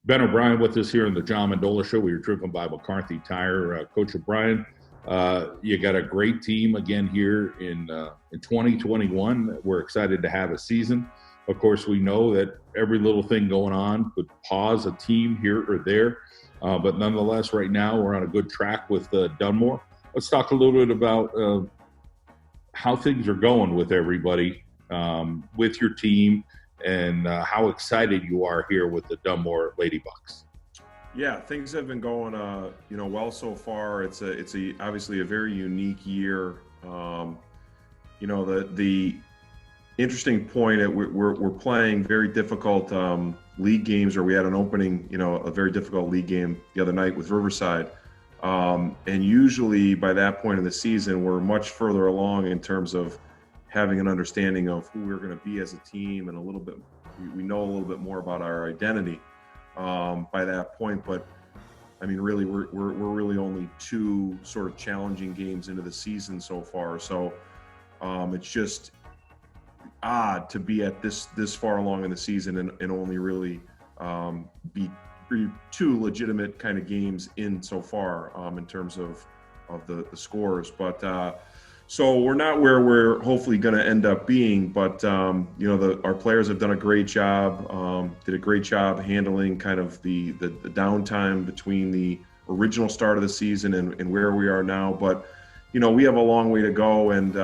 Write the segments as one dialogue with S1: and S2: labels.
S1: Ben O'Brien with us here in the John Mendola Show. We are driven by McCarthy Tire. Coach O'Brien, you got a great team again here in 2021. We're excited to have a season. Of course, we know that every little thing going on could pause a team here or there. But nonetheless, right now we're on a good track with Dunmore. Let's talk a little bit about how things are going with everybody, with your team, and how excited you are here with the Dunmore Ladybucks.
S2: Yeah, things have been going, well so far. It's obviously a very unique year. The interesting point, we're playing very difficult league games, or we had an opening, a very difficult league game the other night with Riverside. And usually by that point in the season, we're much further along in terms of having an understanding of who we're going to be as a team, and we know a little bit more about our identity by that point. But I mean, really, we're really only two sort of challenging games into the season so far. So it's just odd to be at this far along in the season and only really be two legitimate kind of games in so far in terms of the scores. But so we're not where we're hopefully going to end up being, but our players have done a great job, did a great job handling kind of the downtime between the original start of the season and where we are now. But we have a long way to go, and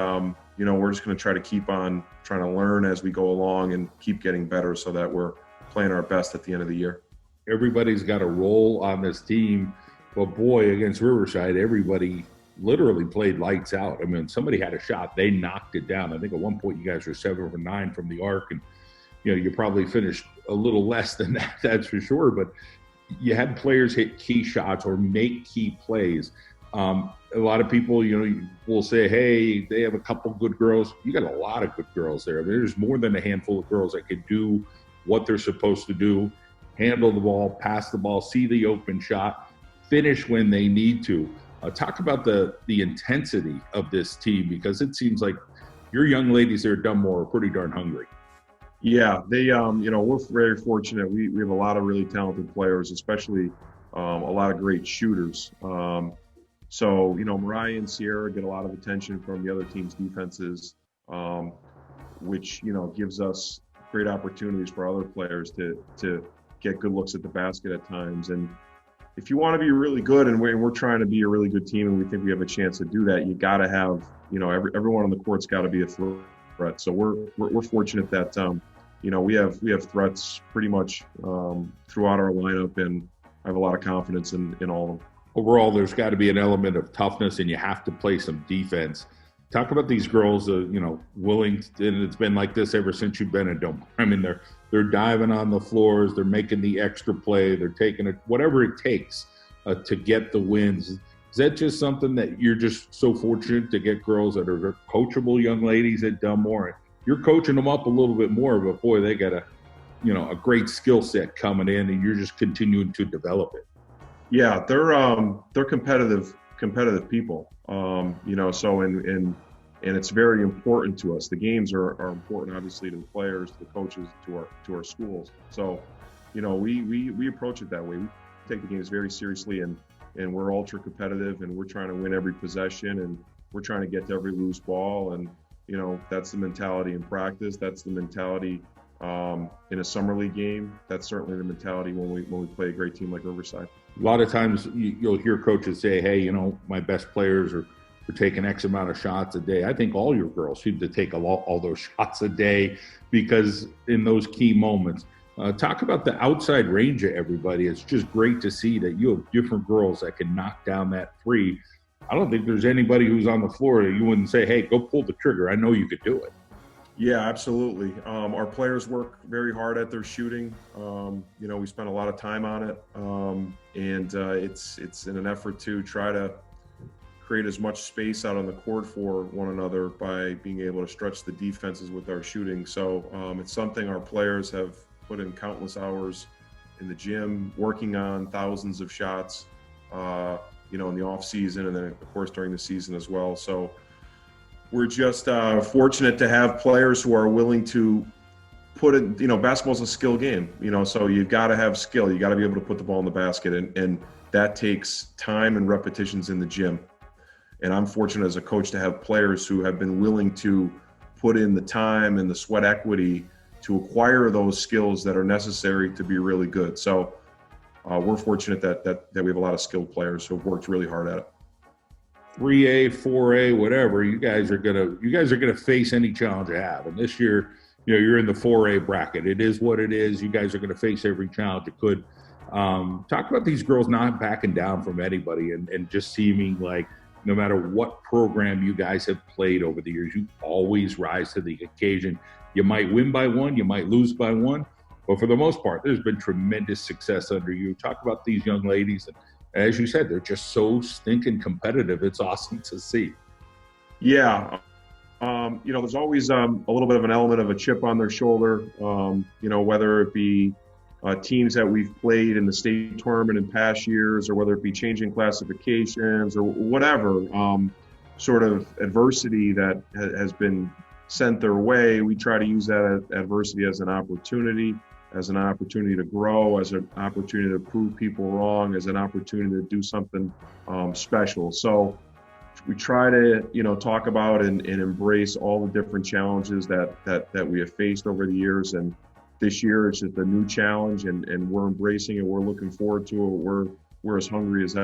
S2: we're just going to try to keep on trying to learn as we go along and keep getting better so that we're playing our best at the end of the year.
S1: Everybody's got a role on this team, but boy, against Riverside, everybody literally played lights out. I mean, somebody had a shot, they knocked it down. I think at one point you guys were 7 for 9 from the arc, and you probably finished a little less than that, that's for sure. But you had players hit key shots or make key plays. A lot of people, will say, hey, they have a couple good girls. You got a lot of good girls there. I mean, there's more than a handful of girls that can do what they're supposed to do, handle the ball, pass the ball, see the open shot, finish when they need to. Talk about the intensity of this team, because it seems like your young ladies there at Dunmore are pretty darn hungry.
S2: Yeah, they, we're very fortunate. We have a lot of really talented players, especially a lot of great shooters. So, Mariah and Sierra get a lot of attention from the other team's defenses, which, gives us great opportunities for other players to get good looks at the basket at times. And if you want to be really good, and we're trying to be a really good team, and we think we have a chance to do that, you got to have, everyone on the court's got to be a threat. So we're fortunate that, we have threats pretty much throughout our lineup, and I have a lot of confidence in all of them.
S1: Overall, there's got to be an element of toughness, and you have to play some defense. Talk about these girls, willing to, and it's been like this ever since you've been at Dunmore. I mean, they're diving on the floors, they're making the extra play, they're taking it, whatever it takes to get the wins. Is that just something that you're just so fortunate to get girls that are coachable young ladies at Dunmore? You're coaching them up a little bit more, but boy, they got a great skill set coming in, and you're just continuing to develop it.
S2: Yeah, they're competitive people. So and it's very important to us. The games are important, obviously, to the players, to the coaches, to our schools. So, we approach it that way. We take the games very seriously, and we're ultra competitive, and we're trying to win every possession, and we're trying to get to every loose ball. And that's the mentality in practice. That's the mentality in a summer league game. That's certainly the mentality when we play a great team like Riverside.
S1: A lot of times you'll hear coaches say, hey, my best players are taking X amount of shots a day. I think all your girls need to take all those shots a day, because in those key moments. Talk about the outside range of everybody. It's just great to see that you have different girls that can knock down that three. I don't think there's anybody who's on the floor that you wouldn't say, hey, go pull the trigger. I know you could do it.
S2: Yeah, absolutely. Our players work very hard at their shooting. We spend a lot of time on it, and it's in an effort to try to create as much space out on the court for one another by being able to stretch the defenses with our shooting. So it's something our players have put in countless hours in the gym, working on thousands of shots, in the off season, and then of course during the season as well. So we're just fortunate to have players who are willing to put it, basketball's a skill game, so you've got to have skill. You got to be able to put the ball in the basket, and that takes time and repetitions in the gym. And I'm fortunate as a coach to have players who have been willing to put in the time and the sweat equity to acquire those skills that are necessary to be really good. So we're fortunate that we have a lot of skilled players who have worked really hard at it.
S1: 3A, 4A, whatever, you guys are gonna face any challenge you have. And this year, you're in the 4A bracket. It is what it is. You guys are gonna face every challenge you could. Talk about these girls not backing down from anybody and just seeming like no matter what program you guys have played over the years, you always rise to the occasion. You might win by one, you might lose by one, but for the most part, there's been tremendous success under you. Talk about these young ladies, and as you said, they're just so stinking competitive. It's awesome to see.
S2: Yeah. There's always a little bit of an element of a chip on their shoulder, whether it be teams that we've played in the state tournament in past years, or whether it be changing classifications or whatever sort of adversity that has been sent their way. We try to use that adversity as an opportunity to grow, as an opportunity to prove people wrong, as an opportunity to do something special. So we try to, talk about and embrace all the different challenges that we have faced over the years. And this year it's just a new challenge, and we're embracing it. We're looking forward to it. We're as hungry as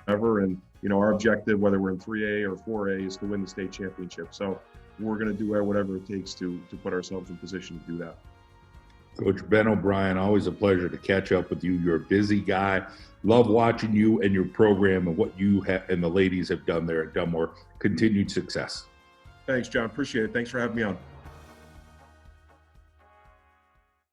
S2: ever. And, our objective, whether we're in 3A or 4A, is to win the state championship. So we're going to do whatever it takes to put ourselves in position to do that.
S1: Coach Ben O'Brien, always a pleasure to catch up with you. You're a busy guy. Love watching you and your program and what you and the ladies have done there at Dunmore. Continued success.
S2: Thanks, John. Appreciate it. Thanks for having me on.